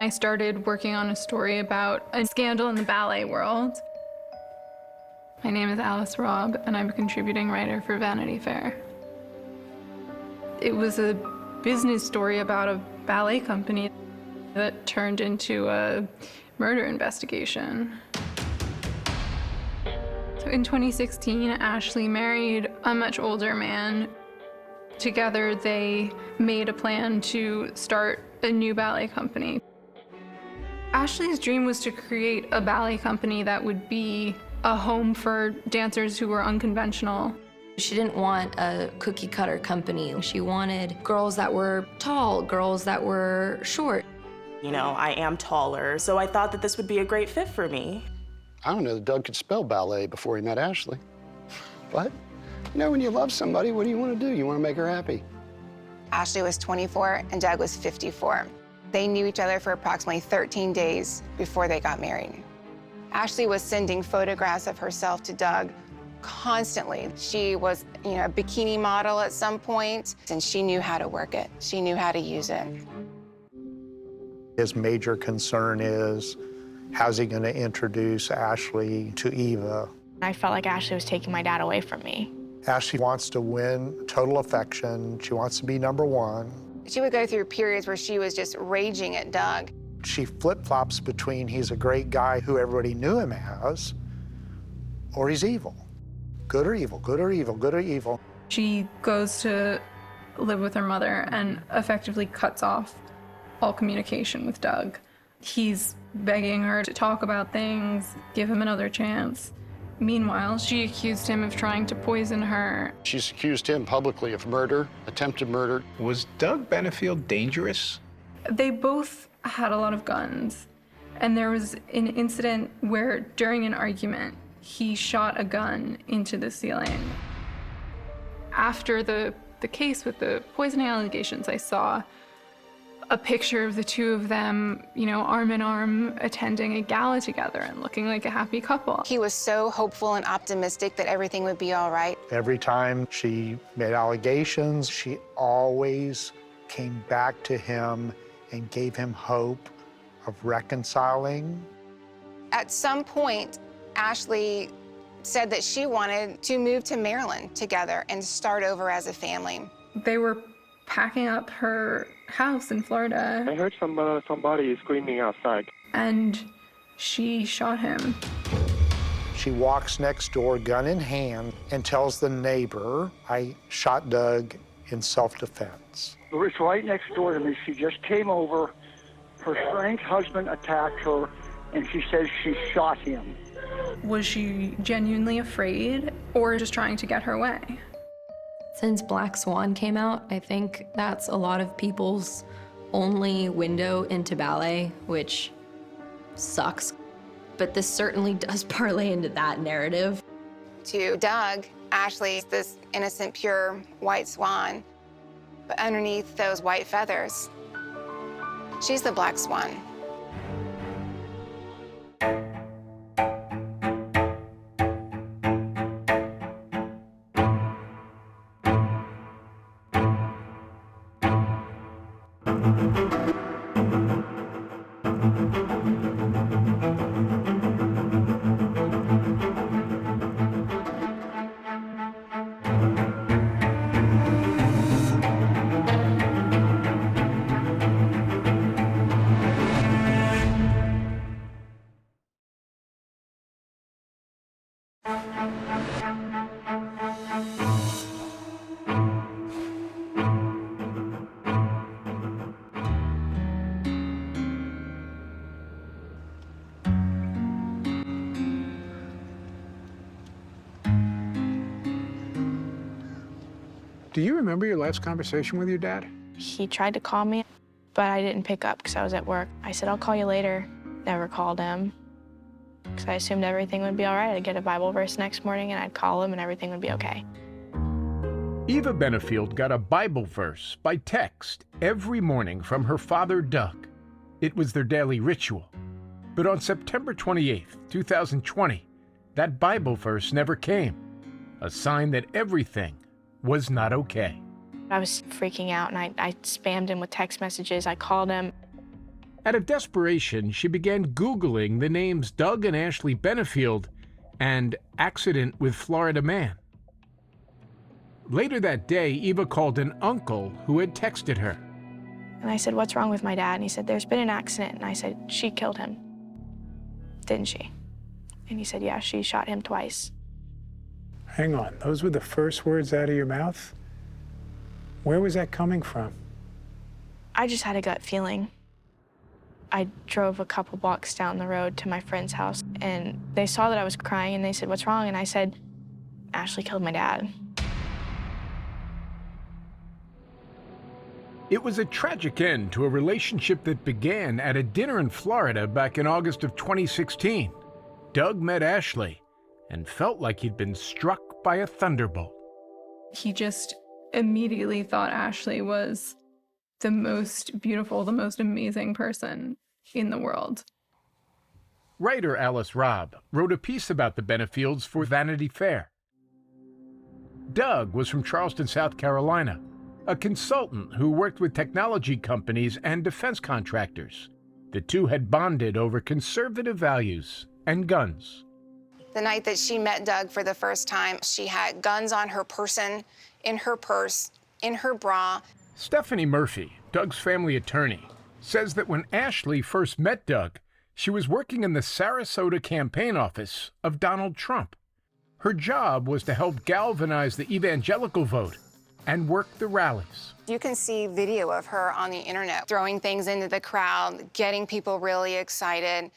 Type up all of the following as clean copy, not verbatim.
I started working on a story about a scandal in the ballet world. My name is Alice Robb, and I'm a contributing writer for Vanity Fair. It was a business story about a ballet company that turned into a murder investigation. So in 2016, Ashley married a much older man. Together, they made a plan to start a new ballet company. Ashley's dream was to create a ballet company that would be a home for dancers who were unconventional. She didn't want a cookie-cutter company. She wanted girls that were tall, girls that were short. You know, I am taller, so I thought that this would be a great fit for me. I don't know that Doug could spell ballet before he met Ashley. But, you know, when you love somebody, what do you want to do? You want to make her happy. Ashley was 24 and Doug was 54. They knew each other for approximately 13 days before they got married. Ashley was sending photographs of herself to Doug constantly. She was, you know, a bikini model at some point, and she knew how to work it. She knew how to use it. His major concern is, how's he going to introduce Ashley to Eva? I felt like Ashley was taking my dad away from me. Ashley wants to win total affection. She wants to be number one. She would go through periods where she was just raging at Doug. She flip-flops between he's a great guy who everybody knew him as, or he's evil. Good or evil, good or evil, good or evil. She goes to live with her mother and effectively cuts off all communication with Doug. He's begging her to talk about things, give him another chance. Meanwhile, she accused him of trying to poison her. She's accused him publicly of murder, attempted murder. Was Doug Benefield dangerous? They both had a lot of guns, and there was an incident where, during an argument, he shot a gun into the ceiling. After the case with the poisoning allegations, I saw a picture of the two of them, you know, arm in arm, attending a gala together and looking like a happy couple. He was so hopeful and optimistic that everything would be all right. Every time she made allegations, she always came back to him and gave him hope of reconciling. At some point, Ashley said that she wanted to move to Maryland together and start over as a family. They were packing up her house in Florida. I heard somebody screaming outside. And she shot him. She walks next door, gun in hand, and tells the neighbor, I shot Doug in self-defense. It's right next door to me. She just came over. Her strange husband attacked her, and she says she shot him. Was she genuinely afraid or just trying to get her way? Since Black Swan came out, I think that's a lot of people's only window into ballet, which sucks. But this certainly does parlay into that narrative. To Doug, Ashley's this innocent, pure white swan. But underneath those white feathers, she's the Black Swan. Do you remember your last conversation with your dad? He tried to call me, but I didn't pick up because I was at work. I said, I'll call you later. Never called him because I assumed everything would be all right. I'd get a Bible verse next morning and I'd call him and everything would be okay. Eva Benefield got a Bible verse by text every morning from her father, Doug. It was their daily ritual. But on September 28th, 2020, that Bible verse never came, a sign that everything was not okay. I was freaking out and I spammed him with text messages. I called him. Out of desperation, she began Googling the names Doug and Ashley Benefield and accident with Florida man. Later that day, Eva called an uncle who had texted her. And I said, "What's wrong with my dad?" And he said, "There's been an accident." And I said, "She killed him, didn't she?" And he said, "Yeah, she shot him twice." Hang on, those were the first words out of your mouth? Where was that coming from? I just had a gut feeling. I drove a couple blocks down the road to my friend's house, and they saw that I was crying, and they said, "What's wrong?" And I said, "Ashley killed my dad." It was a tragic end to a relationship that began at a dinner in Florida back in August of 2016. Doug met Ashley and felt like he'd been struck by a thunderbolt. He just immediately thought Ashley was the most beautiful, the most amazing person in the world. Writer Alice Robb wrote a piece about the Benefields for Vanity Fair. Doug was from Charleston, South Carolina, a consultant who worked with technology companies and defense contractors. The two had bonded over conservative values and guns. The night that she met Doug for the first time, she had guns on her person, in her purse, in her bra. Stephanie Murphy, Doug's family attorney, says that when Ashley first met Doug, she was working in the Sarasota campaign office of Donald Trump. Her job was to help galvanize the evangelical vote and work the rallies. You can see video of her on the internet, throwing things into the crowd, getting people really excited.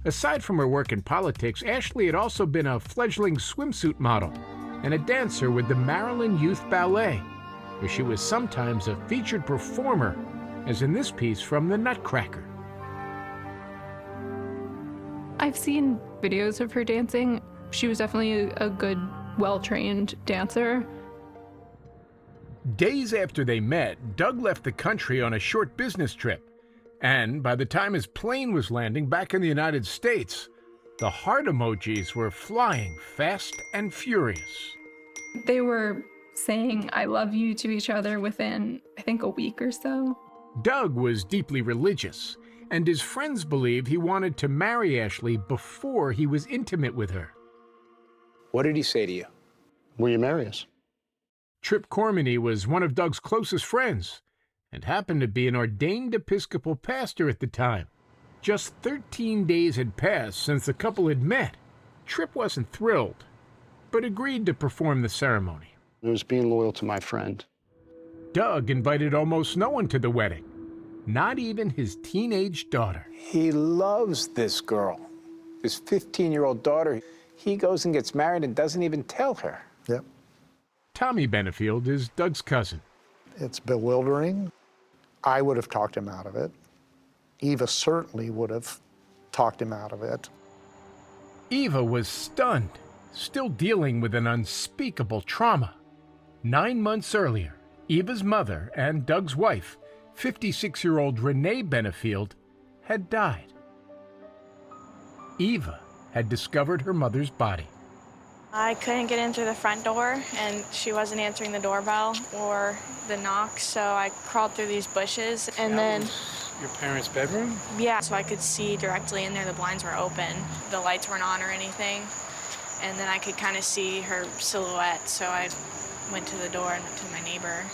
Aside from her work in politics, Ashley had also been a fledgling swimsuit model and a dancer with the Maryland Youth Ballet, where she was sometimes a featured performer, as in this piece from The Nutcracker. I've seen videos of her dancing. She was definitely a good, well-trained dancer. Days after they met, Doug left the country on a short business trip. And by the time his plane was landing back in the United States, the heart emojis were flying fast and furious. They were saying "I love you" to each other within, I think, a week or so. Doug was deeply religious, and his friends believed he wanted to marry Ashley before he was intimate with her. What did he say to you? Will you marry us? Trip Cormany was one of Doug's closest friends and happened to be an ordained Episcopal pastor at the time. Just 13 days had passed since the couple had met. Trip wasn't thrilled, but agreed to perform the ceremony. It was being loyal to my friend. Doug invited almost no one to the wedding, not even his teenage daughter. He loves this girl, his 15-year-old daughter. He goes and gets married and doesn't even tell her. Yep. Tommy Benefield is Doug's cousin. It's bewildering. I would have talked him out of it. Eva certainly would have talked him out of it. Eva was stunned, still dealing with an unspeakable trauma. 9 months earlier, Eva's mother and Doug's wife, 56-year-old Renee Benefield, had died. Eva had discovered her mother's body. I couldn't get in through the front door, and she wasn't answering the doorbell or the knock, so I crawled through these bushes, and then... Your parents' bedroom? Yeah, so I could see directly in there. The blinds were open. The lights weren't on or anything. And then I could kind of see her silhouette, so I went to the door and went to my neighbor.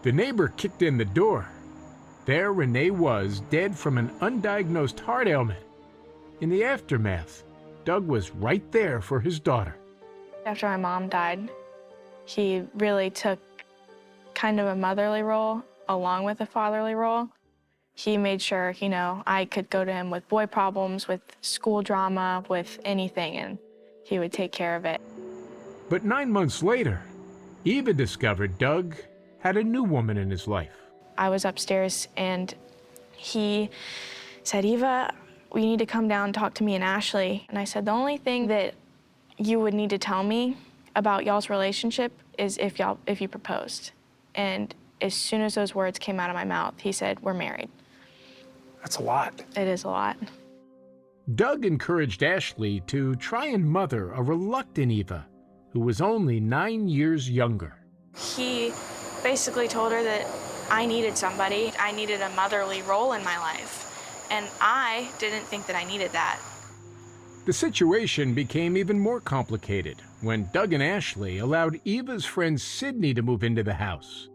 The neighbor kicked in the door. There Renee was, dead from an undiagnosed heart ailment. In the aftermath, Doug was right there for his daughter. After my mom died, he really took kind of a motherly role along with a fatherly role. He made sure, you know, I could go to him with boy problems, with school drama, with anything, and he would take care of it. But 9 months later, Eva discovered Doug had a new woman in his life. I was upstairs, and he said, "Eva, you need to come down and talk to me and Ashley." And I said, "The only thing that you would need to tell me about y'all's relationship is if you proposed." And as soon as those words came out of my mouth, he said, "We're married." That's a lot. It is a lot. Doug encouraged Ashley to try and mother a reluctant Eva, who was only 9 years younger. He basically told her that I needed somebody. I needed a motherly role in my life, and I didn't think that I needed that. The situation became even more complicated when Doug and Ashley allowed Eva's friend Sydney to move into the house.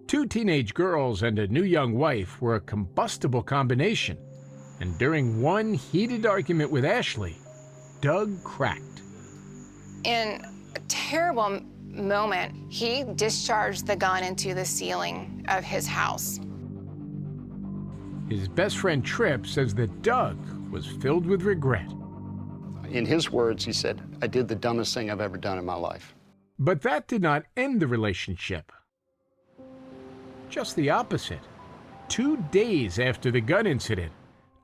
2 teenage girls and a new young wife were a combustible combination, and during one heated argument with Ashley, Doug cracked. In a terrible moment, he discharged the gun into the ceiling of his house. His best friend Tripp says that Doug was filled with regret. In his words, he said, "I did the dumbest thing I've ever done in my life." But that did not end the relationship. Just the opposite. 2 days after the gun incident,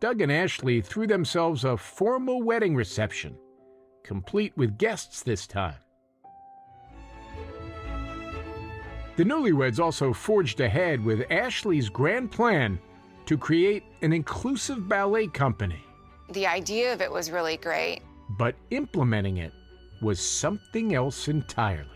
Doug and Ashley threw themselves a formal wedding reception, complete with guests this time. The newlyweds also forged ahead with Ashley's grand plan to create an inclusive ballet company. The idea of it was really great. But implementing it was something else entirely.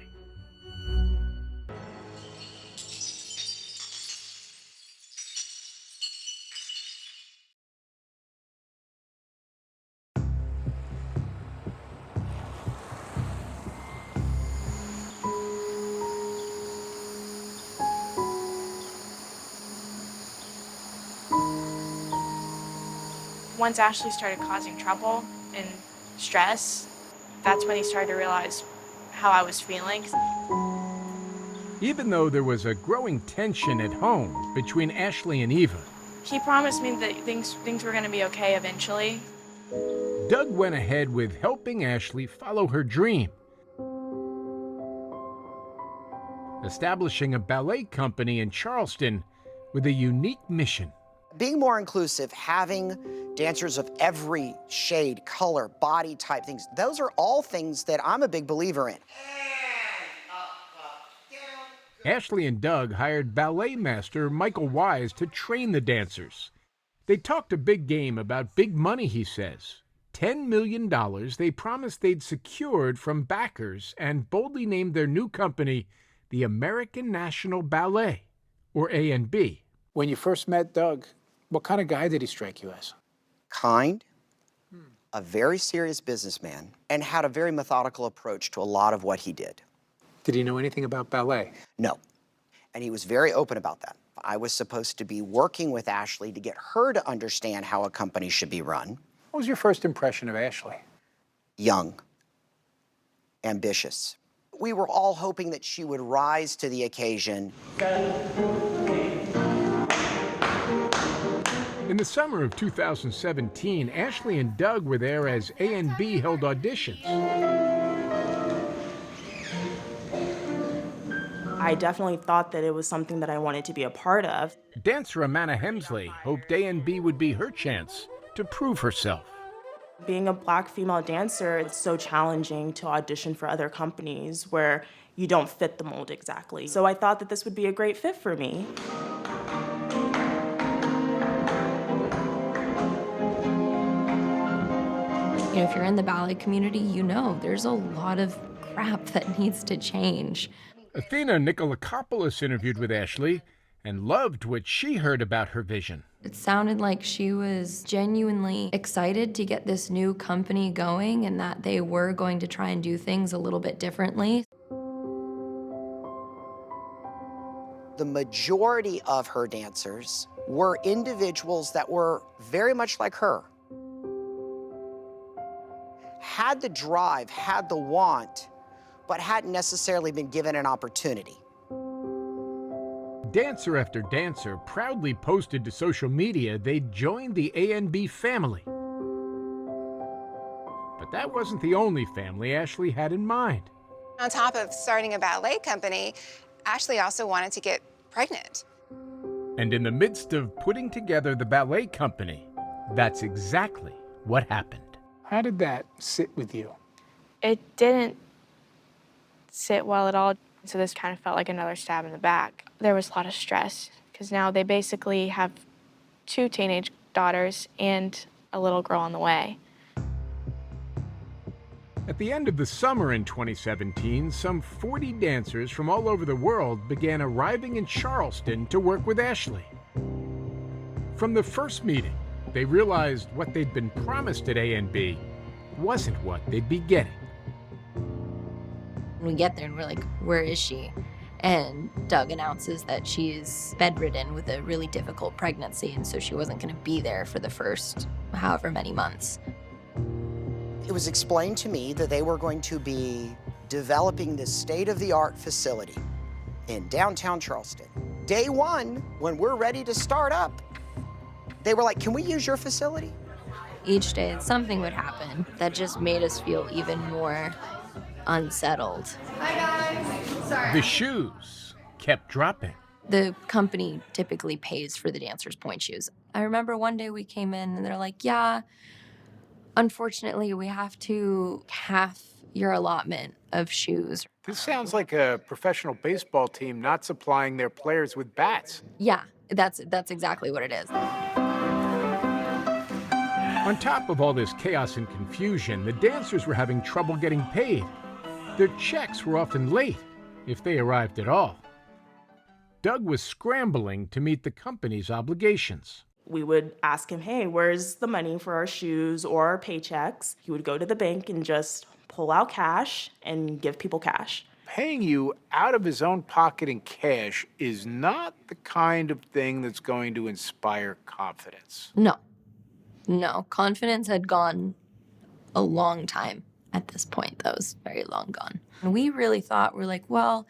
Once Ashley started causing trouble and stress, that's when he started to realize how I was feeling. Even though there was a growing tension at home between Ashley and Eva, He promised me that things were going to be okay eventually. Doug went ahead with helping Ashley follow her dream, establishing a ballet company in Charleston with a unique mission. Being more inclusive, having dancers of every shade, color, body type, things, those are all things that I'm a big believer in. Ashley and Doug hired ballet master Michael Wise to train the dancers. They talked a big game about big money, he says. $10 million they promised they'd secured from backers and boldly named their new company the American National Ballet, or A&B. When you first met Doug, what kind of guy did he strike you as? Kind, a very serious businessman, and had a very methodical approach to a lot of what he did. Did he know anything about ballet? No, and he was very open about that. I was supposed to be working with Ashley to get her to understand how a company should be run. What was your first impression of Ashley? Young, ambitious. We were all hoping that she would rise to the occasion. In the summer of 2017, Ashley and Doug were there as A&B held auditions. I definitely thought that it was something that I wanted to be a part of. Dancer Amanda Hemsley hoped A&B would be her chance to prove herself. Being a Black female dancer, it's so challenging to audition for other companies where you don't fit the mold exactly. So I thought that this would be a great fit for me. You know, if you're in the ballet community, you know there's a lot of crap that needs to change. Athena Nikolakopoulos interviewed with Ashley and loved what she heard about her vision. It sounded like she was genuinely excited to get this new company going and that they were going to try and do things a little bit differently. The majority of her dancers were individuals that were very much like her. Had the drive, had the want, but hadn't necessarily been given an opportunity. Dancer after dancer proudly posted to social media they'd joined the A&B family. But that wasn't the only family Ashley had in mind. On top of starting a ballet company, Ashley also wanted to get pregnant. And in the midst of putting together the ballet company, that's exactly what happened. How did that sit with you? It didn't sit well at all, so this kind of felt like another stab in the back. There was a lot of stress, because now they basically have 2 teenage daughters and a little girl on the way. At the end of the summer in 2017, some 40 dancers from all over the world began arriving in Charleston to work with Ashley. From the first meeting, they realized what they'd been promised at A&B wasn't what they'd be getting. We get there and we're like, where is she? And Doug announces that she's bedridden with a really difficult pregnancy, and so she wasn't going to be there for the first however many months. It was explained to me that they were going to be developing this state-of-the-art facility in downtown Charleston. Day one, when we're ready to start up, they were like, can we use your facility? Each day something would happen that just made us feel even more unsettled. Hi guys. Sorry. The shoes kept dropping. The company typically pays for the dancers' point shoes. I remember one day we came in and they're like, yeah, unfortunately, we have to half your allotment of shoes. This sounds like a professional baseball team not supplying their players with bats. Yeah, that's exactly what it is. On top of all this chaos and confusion, the dancers were having trouble getting paid. Their checks were often late, if they arrived at all. Doug was scrambling to meet the company's obligations. We would ask him, hey, where's the money for our shoes or our paychecks? He would go to the bank and just pull out cash and give people cash. Paying you out of his own pocket in cash is not the kind of thing that's going to inspire confidence. No, confidence had gone a long time at this point. That was very long gone. And we really thought, we're like, well,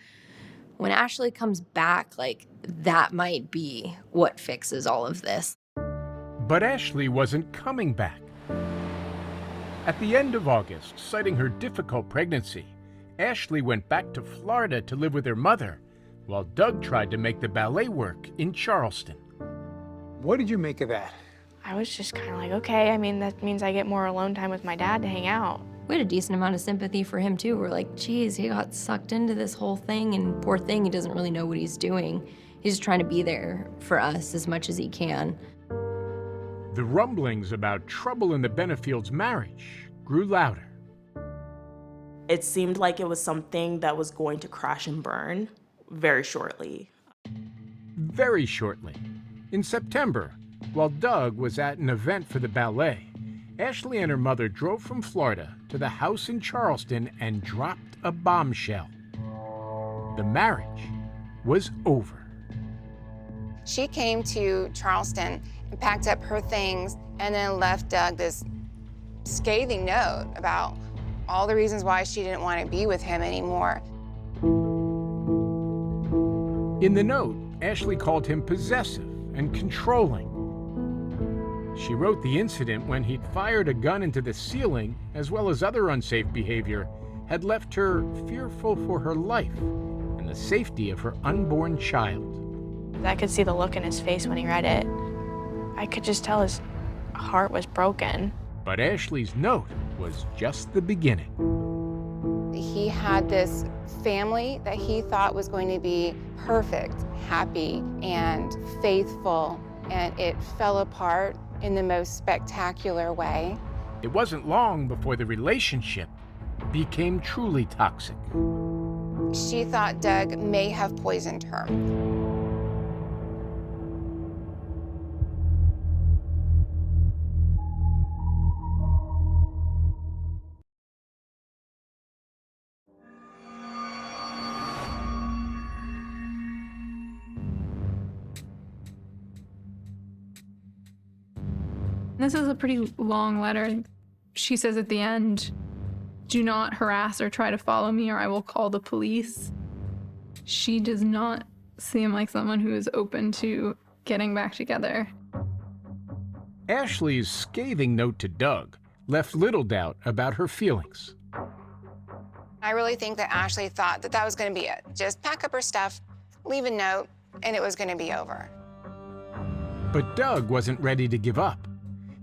when Ashley comes back, like, that might be what fixes all of this. But Ashley wasn't coming back. At the end of August, citing her difficult pregnancy, Ashley went back to Florida to live with her mother, while Doug tried to make the ballet work in Charleston. What did you make of that? I was just kind of like, okay, I mean, that means I get more alone time with my dad to hang out. We had a decent amount of sympathy for him, too. We're like, geez, he got sucked into this whole thing, and poor thing, he doesn't really know what he's doing. He's just trying to be there for us as much as he can. The rumblings about trouble in the Benefield's marriage grew louder. It seemed like it was something that was going to crash and burn very shortly. Very shortly. In September, while Doug was at an event for the ballet, Ashley and her mother drove from Florida to the house in Charleston and dropped a bombshell. The marriage was over. She came to Charleston and packed up her things and then left Doug this scathing note about all the reasons why she didn't want to be with him anymore. In the note, Ashley called him possessive and controlling. She wrote the incident when he'd fired a gun into the ceiling, as well as other unsafe behavior, had left her fearful for her life and the safety of her unborn child. I could see the look in his face when he read it. I could just tell his heart was broken. But Ashley's note was just the beginning. He had this family that he thought was going to be perfect, happy, and faithful, and it fell apart in the most spectacular way. It wasn't long before the relationship became truly toxic. She thought Doug may have poisoned her. This is a pretty long letter. She says at the end, "Do not harass or try to follow me or I will call the police." She does not seem like someone who is open to getting back together. Ashley's scathing note to Doug left little doubt about her feelings. I really think that Ashley thought that that was going to be it. Just pack up her stuff, leave a note, and it was going to be over. But Doug wasn't ready to give up.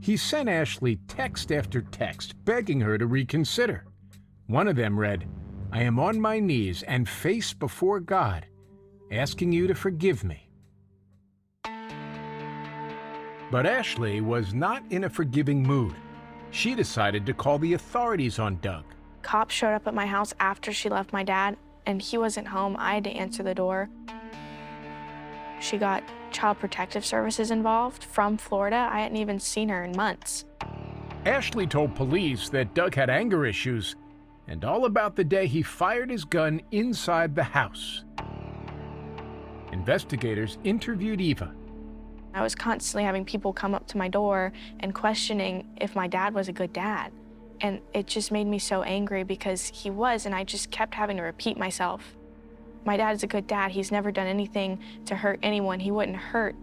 He sent Ashley text after text, begging her to reconsider. One of them read, "I am on my knees and face before God, asking you to forgive me." But Ashley was not in a forgiving mood. She decided to call the authorities on Doug, Cops showed up at my house after she left my dad, and he wasn't home. I had to answer the door. She got Child Protective Services involved from Florida. I hadn't even seen her in months. Ashley told police that Doug had anger issues and all about the day he fired his gun inside the house. Investigators interviewed Eva. I was constantly having people come up to my door and questioning if my dad was a good dad. And it just made me so angry because he was, and I just kept having to repeat myself. My dad is a good dad. He's never done anything to hurt anyone. He wouldn't hurt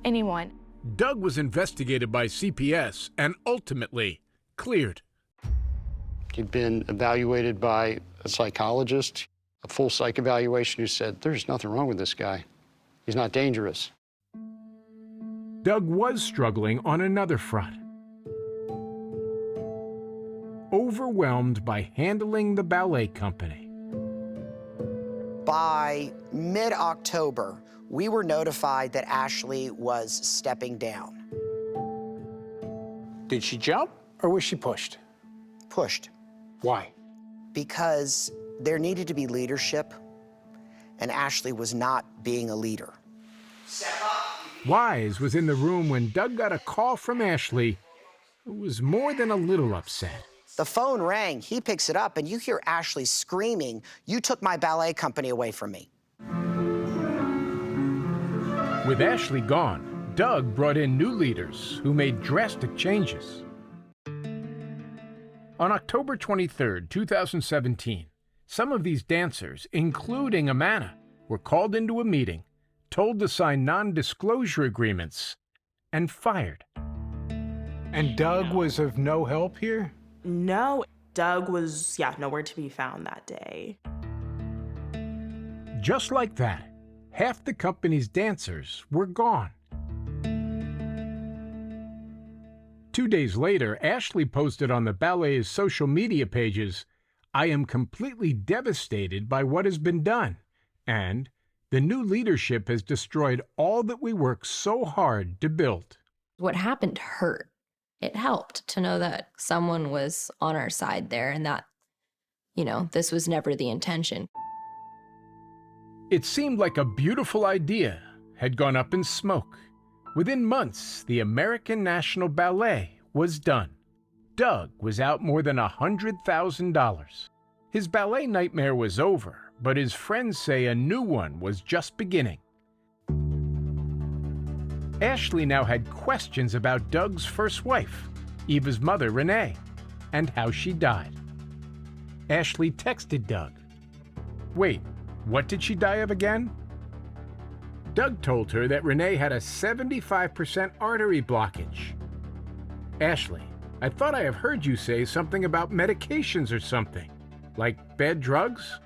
anyone. Doug was investigated by CPS and ultimately cleared. He'd been evaluated by a psychologist, a full psych evaluation, who said, there's nothing wrong with this guy. He's not dangerous. Doug was struggling on another front. Overwhelmed by handling the ballet company. By mid-October, we were notified that Ashley was stepping down. Did she jump or was she pushed? Pushed. Why? Because there needed to be leadership, and Ashley was not being a leader. Wise was in the room when Doug got a call from Ashley, who was more than a little upset. The phone rang, he picks it up, and you hear Ashley screaming, "You took my ballet company away from me." With Ashley gone, Doug brought in new leaders who made drastic changes. On October 23, 2017, some of these dancers, including Amanda, were called into a meeting, told to sign non-disclosure agreements, and fired. And Doug was of no help here? No, Doug was, nowhere to be found that day. Just like that, half the company's dancers were gone. 2 days later, Ashley posted on the ballet's social media pages, "I am completely devastated by what has been done, and the new leadership has destroyed all that we worked so hard to build." What happened hurt. It helped to know that someone was on our side there and that, this was never the intention. It seemed like a beautiful idea had gone up in smoke. Within months, the American National Ballet was done. Doug was out more than $100,000. His ballet nightmare was over, but his friends say a new one was just beginning. Ashley now had questions about Doug's first wife, Eva's mother, Renee, and how she died. Ashley texted Doug. Wait, what did she die of again? Doug told her that Renee had a 75% artery blockage. Ashley, I thought I have heard you say something about medications or something, like bad drugs?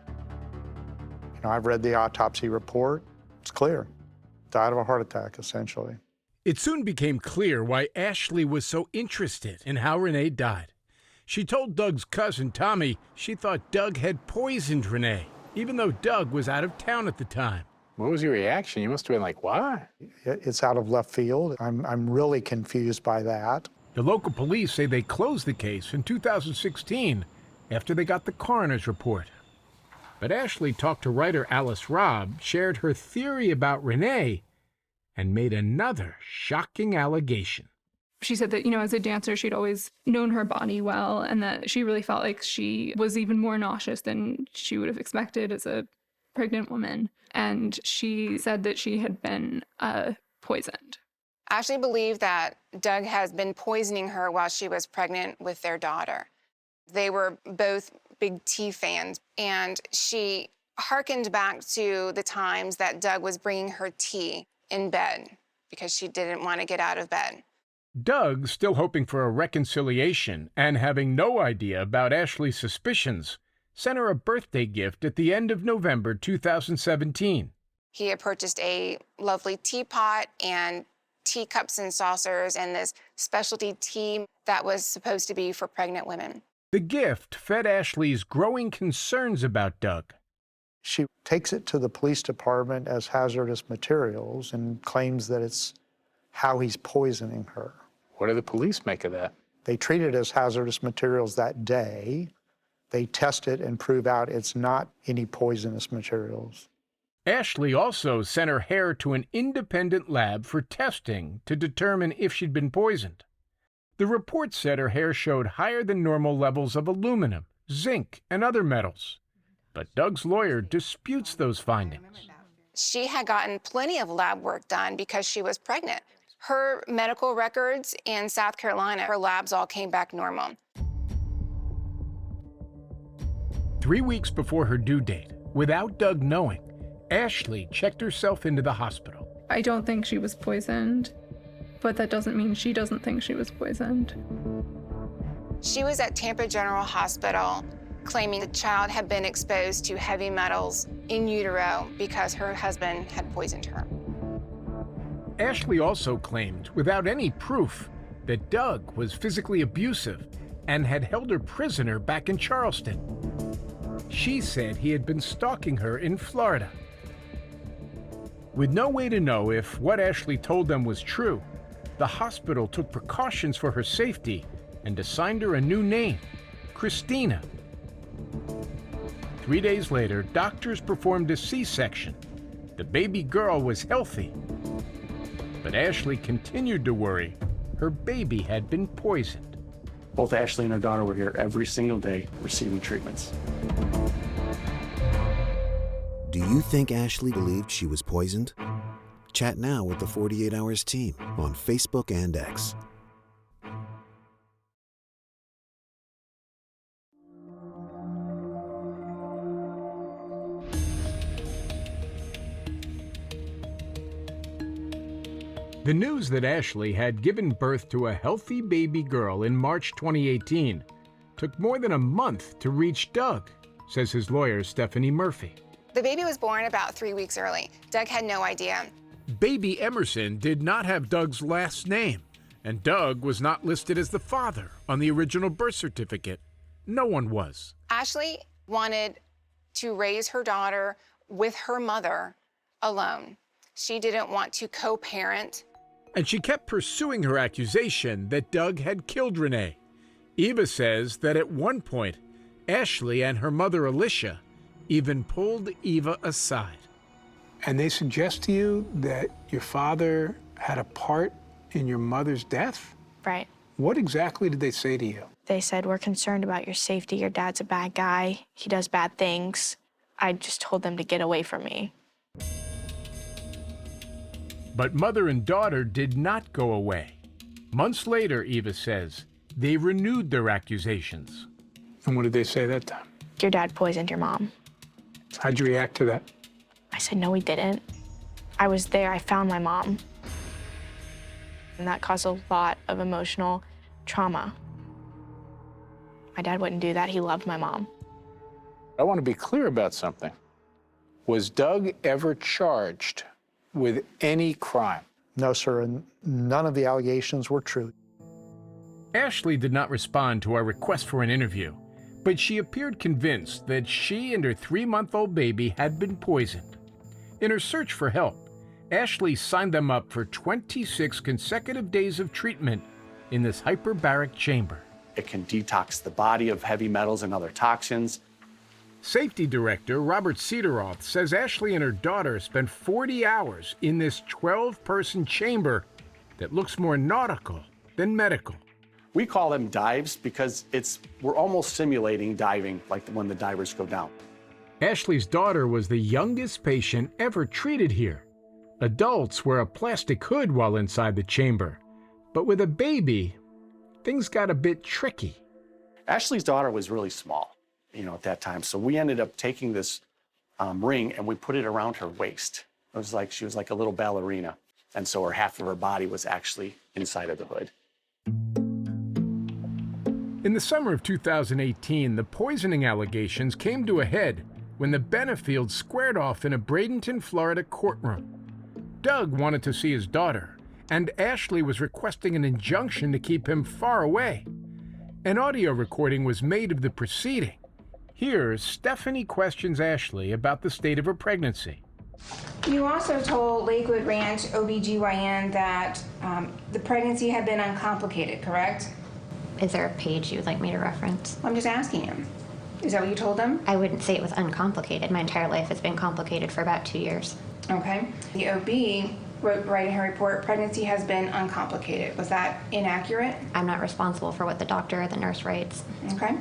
I've read the autopsy report. It's clear. Died of a heart attack, essentially. It soon became clear why Ashley was so interested in how Renee died. She told Doug's cousin, Tommy, she thought Doug had poisoned Renee, even though Doug was out of town at the time. What was your reaction? You must have been like, what? It's out of left field. I'm really confused by that. The local police say they closed the case in 2016 after they got the coroner's report. But Ashley talked to writer Alice Robb, shared her theory about Renee, and made another shocking allegation. She said that, as a dancer, she'd always known her body well, and that she really felt like she was even more nauseous than she would have expected as a pregnant woman. And she said that she had been poisoned. Ashley believed that Doug has been poisoning her while she was pregnant with their daughter. They were both big tea fans, and she hearkened back to the times that Doug was bringing her tea in bed because she didn't want to get out of bed. Doug, still hoping for a reconciliation and having no idea about Ashley's suspicions, sent her a birthday gift at the end of November 2017. He had purchased a lovely teapot and teacups and saucers and this specialty tea that was supposed to be for pregnant women. The gift fed Ashley's growing concerns about Doug. She takes it to the police department as hazardous materials and claims that it's how he's poisoning her. What do the police make of that? They treat it as hazardous materials that day. They test it and prove out it's not any poisonous materials. Ashley also sent her hair to an independent lab for testing to determine if she'd been poisoned. The report said her hair showed higher than normal levels of aluminum, zinc, and other metals. But Doug's lawyer disputes those findings. She had gotten plenty of lab work done because she was pregnant. Her medical records in South Carolina, her labs all came back normal. 3 weeks before her due date, without Doug knowing, Ashley checked herself into the hospital. I don't think she was poisoned, but that doesn't mean she doesn't think she was poisoned. She was at Tampa General Hospital claiming the child had been exposed to heavy metals in utero because her husband had poisoned her. Ashley also claimed, without any proof, that Doug was physically abusive and had held her prisoner back in Charleston. She said he had been stalking her in Florida. With no way to know if what Ashley told them was true, the hospital took precautions for her safety and assigned her a new name, Christina. 3 days later, doctors performed a C-section. The baby girl was healthy. But Ashley continued to worry her baby had been poisoned. Both Ashley and her daughter were here every single day receiving treatments. Do you think Ashley believed she was poisoned? Chat now with the 48 Hours team on Facebook and X. The news that Ashley had given birth to a healthy baby girl in March 2018 took more than a month to reach Doug, says his lawyer, Stephanie Murphy. The baby was born about 3 weeks early. Doug had no idea. Baby Emerson did not have Doug's last name, and Doug was not listed as the father on the original birth certificate. No one was. Ashley wanted to raise her daughter with her mother alone. She didn't want to co-parent. And she kept pursuing her accusation that Doug had killed Renee. Eva says that at one point, Ashley and her mother, Alicia, even pulled Eva aside. And they suggest to you that your father had a part in your mother's death? Right. What exactly did they say to you? They said, we're concerned about your safety. Your dad's a bad guy. He does bad things. I just told them to get away from me. But mother and daughter did not go away. Months later, Eva says, they renewed their accusations. And what did they say that time? Your dad poisoned your mom. How'd you react to that? I said, no, he didn't. I was there. I found my mom. And that caused a lot of emotional trauma. My dad wouldn't do that. He loved my mom. I want to be clear about something. Was Doug ever charged with any crime? No, sir, and none of the allegations were true. Ashley did not respond to our request for an interview, but she appeared convinced that she and her 3-month-old baby had been poisoned. In her search for help, Ashley signed them up for 26 consecutive days of treatment in this hyperbaric chamber. It can detox the body of heavy metals and other toxins. Safety Director Robert Cederoth says Ashley and her daughter spent 40 hours in this 12-person chamber that looks more nautical than medical. We call them dives because we're almost simulating diving like when the divers go down. Ashley's daughter was the youngest patient ever treated here. Adults wear a plastic hood while inside the chamber, but with a baby, things got a bit tricky. Ashley's daughter was really small, at that time. So we ended up taking this ring and we put it around her waist. It was like she was like a little ballerina. And so half of her body was actually inside of the hood. In the summer of 2018, the poisoning allegations came to a head when the Benefield squared off in a Bradenton, Florida courtroom. Doug wanted to see his daughter, and Ashley was requesting an injunction to keep him far away. An audio recording was made of the proceeding. Here, Stephanie questions Ashley about the state of her pregnancy. You also told Lakewood Ranch OBGYN that the pregnancy had been uncomplicated, correct? Is there a page you would like me to reference? I'm just asking him. Is that what you told them? I wouldn't say it was uncomplicated. My entire life has been complicated for about 2 years. Okay. The OB wrote right in her report, pregnancy has been uncomplicated. Was that inaccurate? I'm not responsible for what the doctor or the nurse writes. Okay.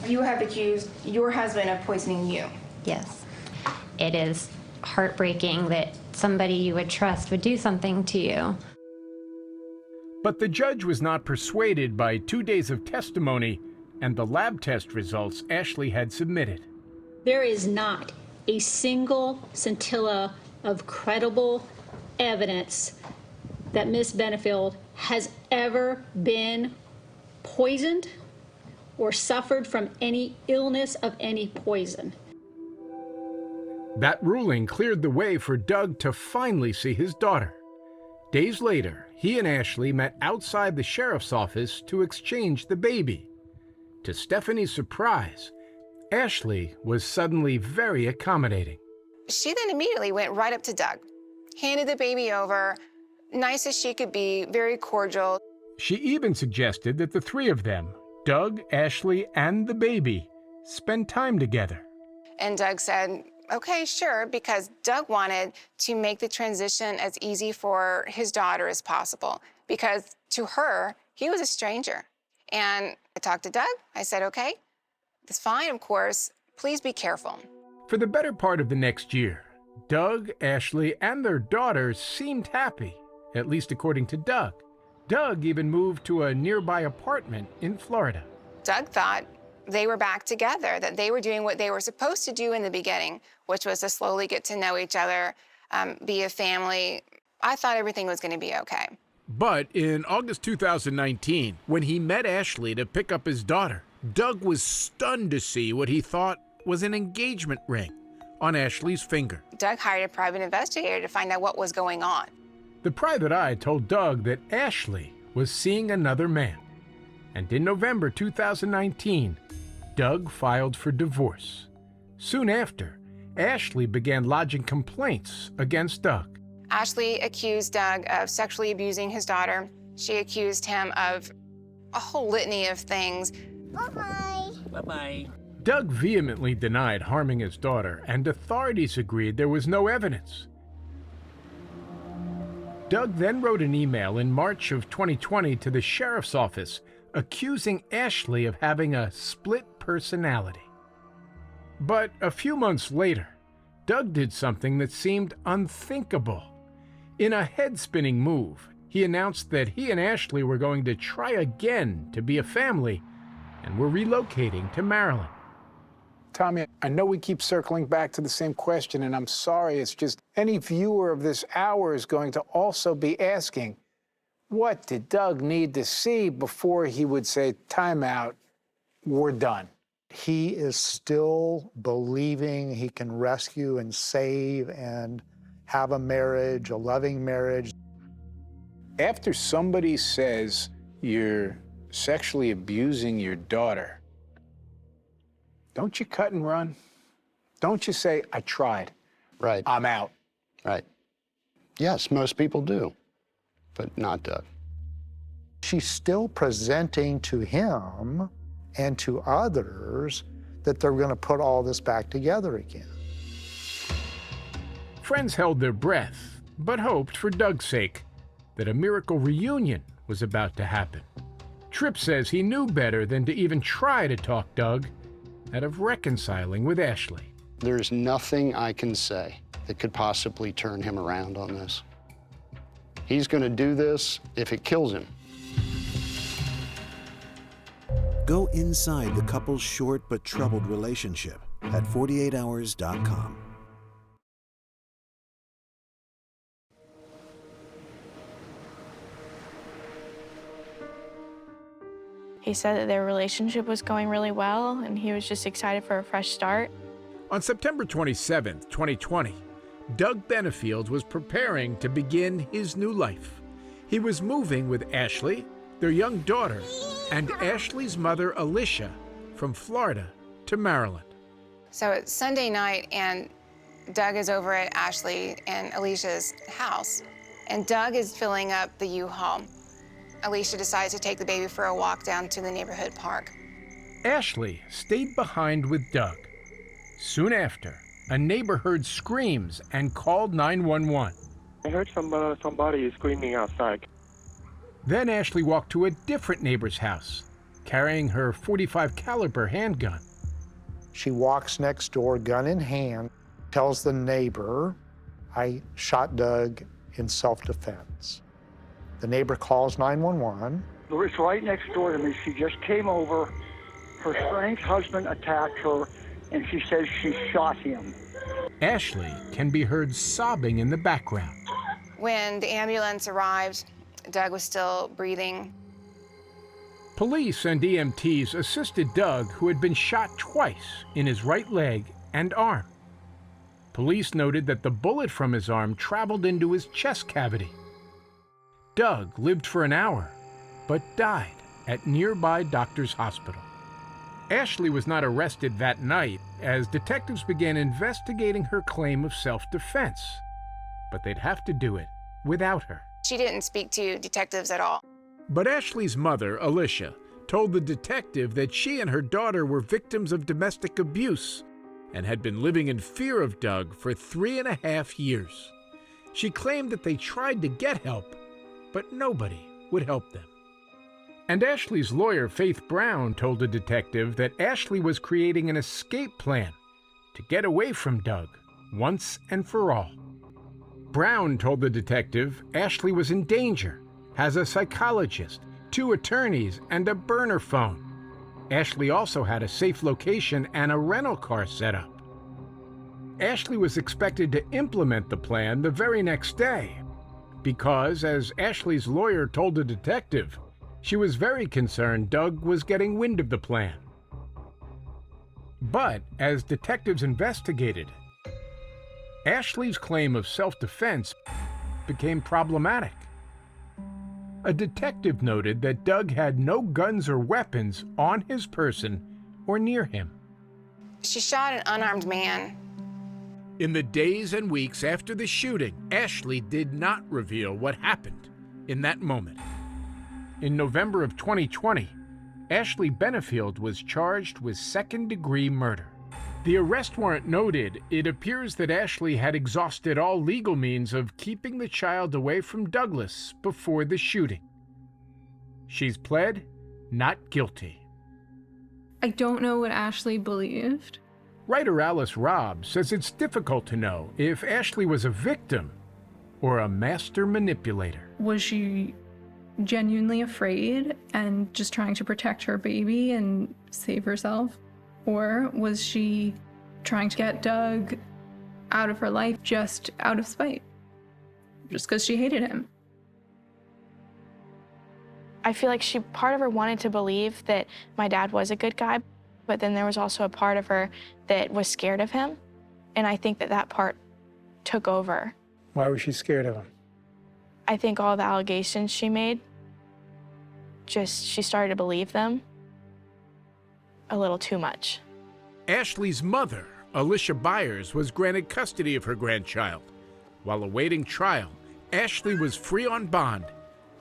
You have accused your husband of poisoning you. Yes. It is heartbreaking that somebody you would trust would do something to you. But the judge was not persuaded by 2 days of testimony and the lab test results Ashley had submitted. There is not a single scintilla of credible evidence that Miss Benefield has ever been poisoned or suffered from any illness of any poison. That ruling cleared the way for Doug to finally see his daughter. Days later, he and Ashley met outside the sheriff's office to exchange the baby. To Stephanie's surprise, Ashley was suddenly very accommodating. She then immediately went right up to Doug, handed the baby over, nice as she could be, very cordial. She even suggested that the three of them, Doug, Ashley, and the baby, spend time together. And Doug said, okay, sure, because Doug wanted to make the transition as easy for his daughter as possible, because to her, he was a stranger. And I talked to Doug. I said, okay, it's fine, of course. Please be careful. For the better part of the next year, Doug, Ashley, and their daughters seemed happy, at least according to Doug. Doug even moved to a nearby apartment in Florida. Doug thought they were back together, that they were doing what they were supposed to do in the beginning, which was to slowly get to know each other, be a family. I thought everything was going to be okay. But in August 2019, when he met Ashley to pick up his daughter, Doug was stunned to see what he thought was an engagement ring on Ashley's finger. Doug hired a private investigator to find out what was going on. The private eye told Doug that Ashley was seeing another man. And in November 2019, Doug filed for divorce. Soon after, Ashley began lodging complaints against Doug. Ashley accused Doug of sexually abusing his daughter. She accused him of a whole litany of things. Bye-bye. Bye-bye. Doug vehemently denied harming his daughter, and authorities agreed there was no evidence. Doug then wrote an email in March of 2020 to the sheriff's office accusing Ashley of having a split personality. But a few months later, Doug did something that seemed unthinkable. In a head-spinning move, he announced that he and Ashley were going to try again to be a family and were relocating to Maryland. Tommy, I know we keep circling back to the same question, and I'm sorry. It's just any viewer of this hour is going to also be asking, what did Doug need to see before he would say, time out, we're done? He is still believing he can rescue and save and have a marriage, a loving marriage. After somebody says you're sexually abusing your daughter, don't you cut and run? Don't you say, I tried. Right. I'm out. Right. Yes, most people do, but not Doug. She's still presenting to him and to others that they're going to put all this back together again. Friends held their breath, but hoped for Doug's sake that a miracle reunion was about to happen. Tripp says he knew better than to even try to talk Doug out of reconciling with Ashley. There's nothing I can say that could possibly turn him around on this. He's going to do this if it kills him. Go inside the couple's short but troubled relationship at 48hours.com. He said that their relationship was going really well, and he was just excited for a fresh start. On September 27, 2020, Doug Benefield was preparing to begin his new life. He was moving with Ashley, their young daughter, and Ashley's mother, Alicia, from Florida to Maryland. So it's Sunday night, and Doug is over at Ashley and Alicia's house, and Doug is filling up the U-Haul. Alicia decides to take the baby for a walk down to the neighborhood park. Ashley stayed behind with Doug. Soon after, a neighbor heard screams and called 911. I heard somebody screaming outside. Then Ashley walked to a different neighbor's house, carrying her .45 caliber handgun. She walks next door, gun in hand, tells the neighbor, I shot Doug in self-defense. The neighbor calls 911. It's right next door to me. She just came over. Her estranged husband attacked her, and she says she shot him. Ashley can be heard sobbing in the background. When the ambulance arrived, Doug was still breathing. Police and EMTs assisted Doug, who had been shot twice in his right leg and arm. Police noted that the bullet from his arm traveled into his chest cavity. Doug lived for an hour, but died at nearby doctor's hospital. Ashley was not arrested that night as detectives began investigating her claim of self-defense, but they'd have to do it without her. She didn't speak to detectives at all. But Ashley's mother, Alicia, told the detective that she and her daughter were victims of domestic abuse and had been living in fear of Doug for 3.5 years. She claimed that they tried to get help, but nobody would help them. And Ashley's lawyer, Faith Brown, told the detective that Ashley was creating an escape plan to get away from Doug once and for all. Brown told the detective Ashley was in danger, has a psychologist, 2 attorneys, and a burner phone. Ashley also had a safe location and a rental car set up. Ashley was expected to implement the plan the very next day because, as Ashley's lawyer told the detective, she was very concerned Doug was getting wind of the plan. But as detectives investigated, Ashley's claim of self-defense became problematic. A detective noted that Doug had no guns or weapons on his person or near him. She shot an unarmed man. In the days and weeks after the shooting, Ashley did not reveal what happened in that moment. In November of 2020, Ashley Benefield was charged with second-degree murder. The arrest warrant noted it appears that Ashley had exhausted all legal means of keeping the child away from Douglas before the shooting. She's pled not guilty. I don't know what Ashley believed. Writer Alice Robb says it's difficult to know if Ashley was a victim or a master manipulator. Was she genuinely afraid and just trying to protect her baby and save herself? Or was she trying to get Doug out of her life just out of spite? Just because she hated him? I feel like part of her wanted to believe that my dad was a good guy, but then there was also a part of her that was scared of him. And I think that part took over. Why was she scared of him? I think all the allegations she made, she started to believe them a little too much. Ashley's mother, Alicia Byers, was granted custody of her grandchild. While awaiting trial, Ashley was free on bond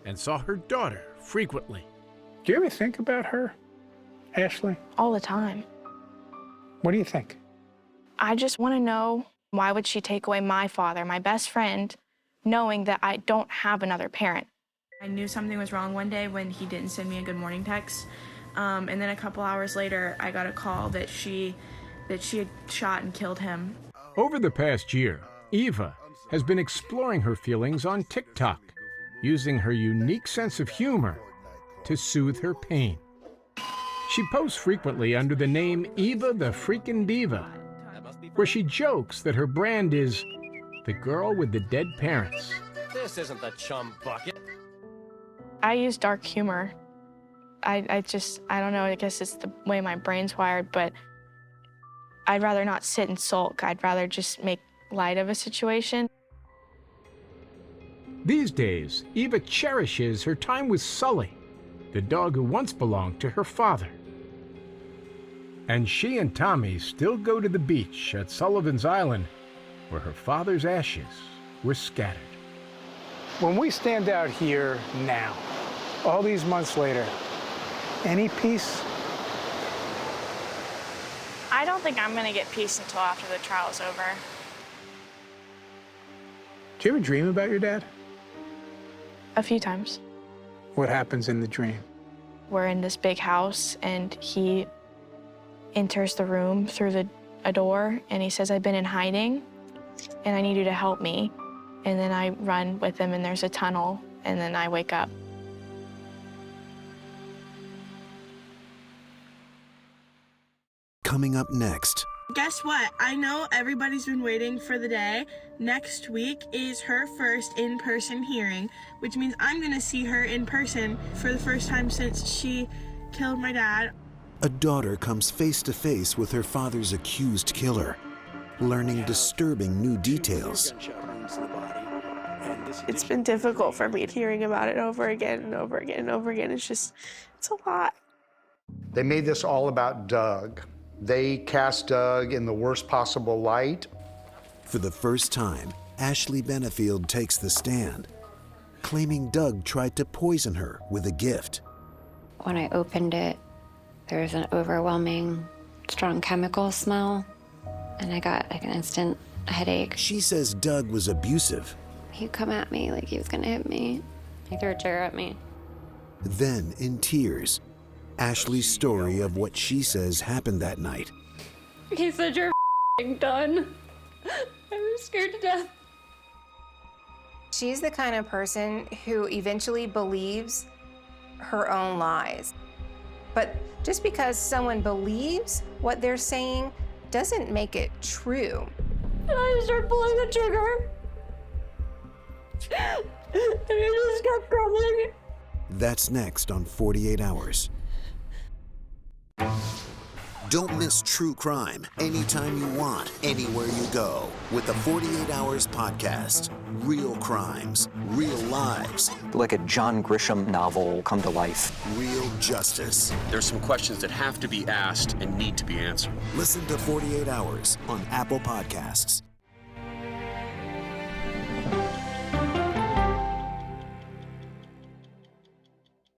and saw her daughter frequently. Do you ever think about her, Ashley? All the time. What do you think? I just want to know, why would she take away my father, my best friend, knowing that I don't have another parent? I knew something was wrong one day when he didn't send me a good morning text. And then a couple hours later, I got a call that she had shot and killed him. Over the past year, Eva has been exploring her feelings on TikTok, using her unique sense of humor to soothe her pain. She posts frequently under the name Eva the Freakin' Diva, where she jokes that her brand is the girl with the dead parents. This isn't the chum bucket. I use dark humor. I don't know, I guess it's the way my brain's wired, but I'd rather not sit and sulk. I'd rather just make light of a situation. These days, Eva cherishes her time with Sully, the dog who once belonged to her father. And she and Tommy still go to the beach at Sullivan's Island, where her father's ashes were scattered. When we stand out here now, all these months later, any peace? I don't think I'm gonna get peace until after the trial's over. Do you ever dream about your dad? A few times. What happens in the dream? We're in this big house, and he enters the room through a door, and he says, I've been in hiding, and I need you to help me. And then I run with him, and there's a tunnel, and then I wake up. Coming up next. Guess what? I know everybody's been waiting for the day. Next week is her first in-person hearing, which means I'm gonna see her in person for the first time since she killed my dad. A daughter comes face to face with her father's accused killer, learning disturbing new details. It's been difficult for me hearing about it over again and over again and over again. It's a lot. They made this all about Doug. They cast Doug in the worst possible light. For the first time, Ashley Benefield takes the stand, claiming Doug tried to poison her with a gift. When I opened it, there was an overwhelming, strong chemical smell, and I got like an instant headache. She says Doug was abusive. He'd come at me like he was gonna hit me. He threw a chair at me. Then, in tears, Ashley's story of what she says happened that night. He said, you're done. I was scared to death. She's the kind of person who eventually believes her own lies. But just because someone believes what they're saying doesn't make it true. And I just started pulling the trigger. And it just kept crumbling. That's next on 48 Hours. Don't miss true crime anytime you want, anywhere you go, with the 48 Hours podcast. Real crimes, real lives. Like a John Grisham novel come to life. Real justice. There's some questions that have to be asked and need to be answered. Listen to 48 Hours on Apple Podcasts.